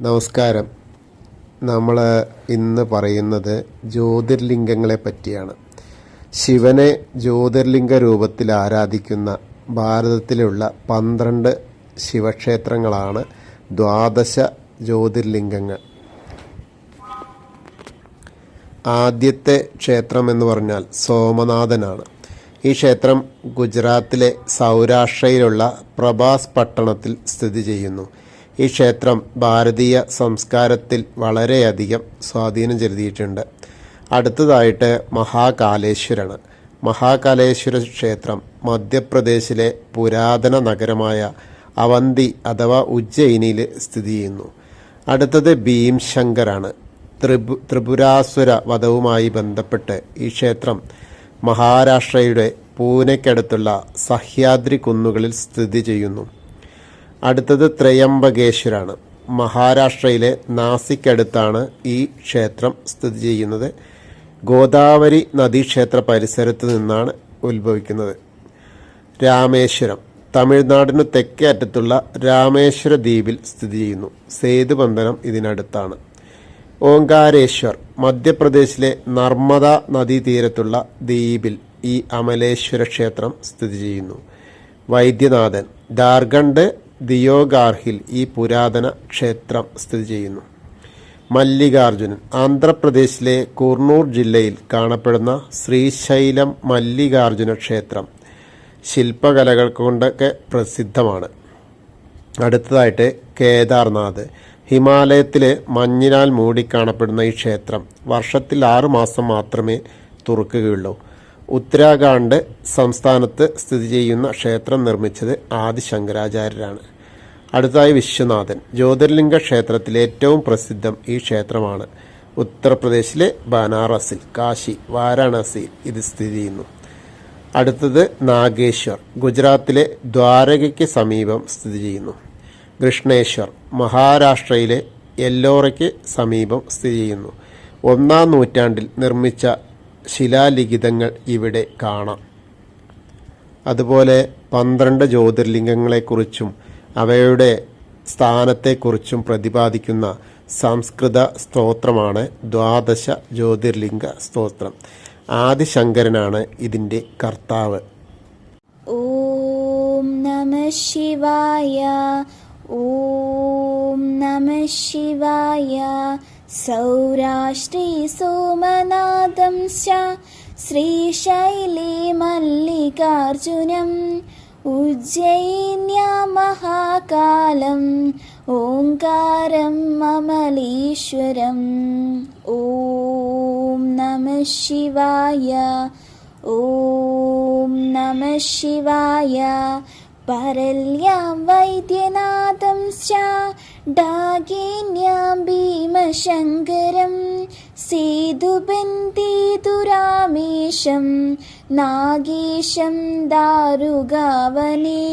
നമസ്കാരം. നമ്മൾ ഇന്ന് പറയുന്നത് ജ്യോതിർലിംഗങ്ങളെ പറ്റിയാണ്. ശിവനെ ജ്യോതിർലിംഗ രൂപത്തിൽ ആരാധിക്കുന്ന ഭാരതത്തിലുള്ള 12 ശിവക്ഷേത്രങ്ങളാണ് ദ്വാദശ ജ്യോതിർലിംഗങ്ങൾ. ആദ്യത്തെ ക്ഷേത്രം എന്ന് പറഞ്ഞാൽ സോമനാഥനാണ്. ഈ ക്ഷേത്രം ഗുജറാത്തിലെ സൗരാഷ്ട്രയിലുള്ള പ്രഭാസ് പട്ടണത്തിൽ സ്ഥിതി ചെയ്യുന്നു. ഈ ക്ഷേത്രം ഭാരതീയ സംസ്കാരത്തിൽ വളരെയധികം സ്വാധീനം ചെലുത്തിയിട്ടുണ്ട്. അടുത്തതായിട്ട് മഹാകാലേശ്വരാണ്. മഹാകാലേശ്വര ക്ഷേത്രം മധ്യപ്രദേശിലെ പുരാതന നഗരമായ അവന്തി അഥവാ ഉജ്ജയിനിയിൽ സ്ഥിതി ചെയ്യുന്നു. അടുത്തത് ഭീംശങ്കറാണ്. ത്രിപുരാസുര വധവുമായി ബന്ധപ്പെട്ട് ഈ ക്ഷേത്രം മഹാരാഷ്ട്രയുടെ പൂനെക്കടുത്തുള്ള സഹ്യാദ്രി കുന്നുകളിൽ സ്ഥിതി ചെയ്യുന്നു. അടുത്തത് ത്രയംബകേശ്വരാണ്. മഹാരാഷ്ട്രയിലെ നാസിക്കടുത്താണ് ഈ ക്ഷേത്രം സ്ഥിതി ചെയ്യുന്നത്. ഗോദാവരി നദീക്ഷേത്ര പരിസരത്ത് നിന്നാണ് ഉത്ഭവിക്കുന്നത്. രാമേശ്വരം തമിഴ്നാടിനു തെക്കേ അറ്റത്തുള്ള രാമേശ്വര ദ്വീപിൽ സ്ഥിതി ചെയ്യുന്നു. സേതുബന്ധനം ഇതിനടുത്താണ്. ഓംകാരേശ്വർ മധ്യപ്രദേശിലെ നർമ്മദ നദീതീരത്തുള്ള ദ്വീപിൽ ഈ അമലേശ്വര ക്ഷേത്രം സ്ഥിതി ചെയ്യുന്നു. വൈദ്യനാഥൻ ജാർഖണ്ഡ് ദിയോഗാർഹിൽ ഈ പുരാതന ക്ഷേത്രം സ്ഥിതി ചെയ്യുന്നു. മല്ലികാർജുനൻ ആന്ധ്രാപ്രദേശിലെ കുർണൂർ ജില്ലയിൽ കാണപ്പെടുന്ന ശ്രീശൈലം മല്ലികാർജുന ക്ഷേത്രം ശില്പകലകൾ കൊണ്ടൊക്കെ പ്രസിദ്ധമാണ്. അടുത്തതായിട്ട് കേദാർനാഥ് ഹിമാലയത്തിലെ മഞ്ഞിനാൽ മൂടിക്കാണപ്പെടുന്ന ഈ ക്ഷേത്രം വർഷത്തിൽ 6 മാസം മാത്രമേ തുറക്കുകയുള്ളൂ. ഉത്തരാഖണ്ഡ് സംസ്ഥാനത്ത് സ്ഥിതി ചെയ്യുന്ന ക്ഷേത്രം നിർമ്മിച്ചത് ആദി ശങ്കരാചാര്യരാണ്. അടുത്തതായി വിശ്വനാഥൻ ജ്യോതിർലിംഗ ക്ഷേത്രത്തിൽ ഏറ്റവും പ്രസിദ്ധം ഈ ക്ഷേത്രമാണ്. ഉത്തർപ്രദേശിലെ ബനാറസിൽ, കാശി, വാരാണസിയിൽ ഇത് സ്ഥിതി ചെയ്യുന്നു. അടുത്തത് നാഗേശ്വർ ഗുജറാത്തിലെ ദ്വാരകയ്ക്ക് സമീപം സ്ഥിതി ചെയ്യുന്നു. കൃഷ്ണേശ്വർ മഹാരാഷ്ട്രയിലെ എല്ലോറയ്ക്ക് സമീപം സ്ഥിതി ചെയ്യുന്നു. 1-ാം നൂറ്റാണ്ടിൽ നിർമ്മിച്ച ശിലാലിഖിതങ്ങൾ ഇവിടെ കാണാം. അതുപോലെ 12 ജ്യോതിർലിംഗങ്ങളെക്കുറിച്ചും അവയുടെ സ്ഥാനത്തെക്കുറിച്ചും പ്രതിപാദിക്കുന്ന സംസ്കൃത സ്തോത്രമാണ് ദ്വാദശ ജ്യോതിർലിംഗ സ്തോത്രം. ആദിശങ്കരനാണ് ഇതിൻ്റെ കർത്താവ്. ഓം നമഃ ശിവായ. ഓം നമഃ ശിവായ. സൗരാഷ്ട്രേ സോമനാഥം ശ്രീശൈലേ മല്ലികാർജുനം ഉജ്ജയിന്യാ മഹാകാലം ഓംകാരം അമലേശ്വരം. ഓം നമഃ ശിവായ. ഓം നമഃ ശിവായ. പരല്യാം വൈദ്യനാഥം ഡാഗിന്യാം ഭീമശങ്കരം സേതുബന്ധീതുരാമേശം നാഗേശം ദാരുകാവനേ.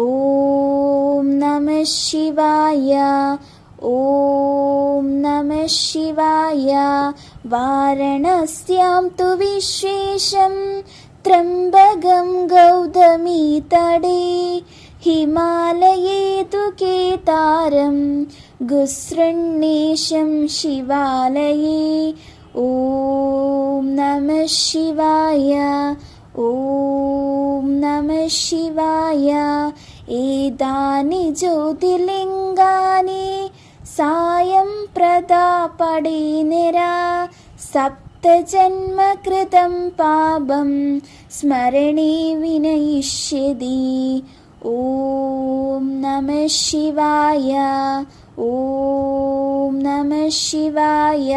ഓം നമഃ ശിവായ. ഓം നമഃ ശിവായ. വാരണസ്യാം തു വിശ്വേശം ത്രംബകം ഗൗതമീ തടേ ഹിമാലയേ തു കേദാരം ഗുസൃണ്ണേശം ശിവാലയേ. ഓം നമഃ ശിവായ. ഓം നമഃ ശിവായ. ഏതാനി ജ്യോതിർലിംഗാനി സായം പ്രദാപടേനിരാ സപ്തജന്മകൃതം പാപം സ്മരണേ വിനയിഷ്യതി. ഓം നമഃ ശിവായ. ഓം നമഃ ശിവായ.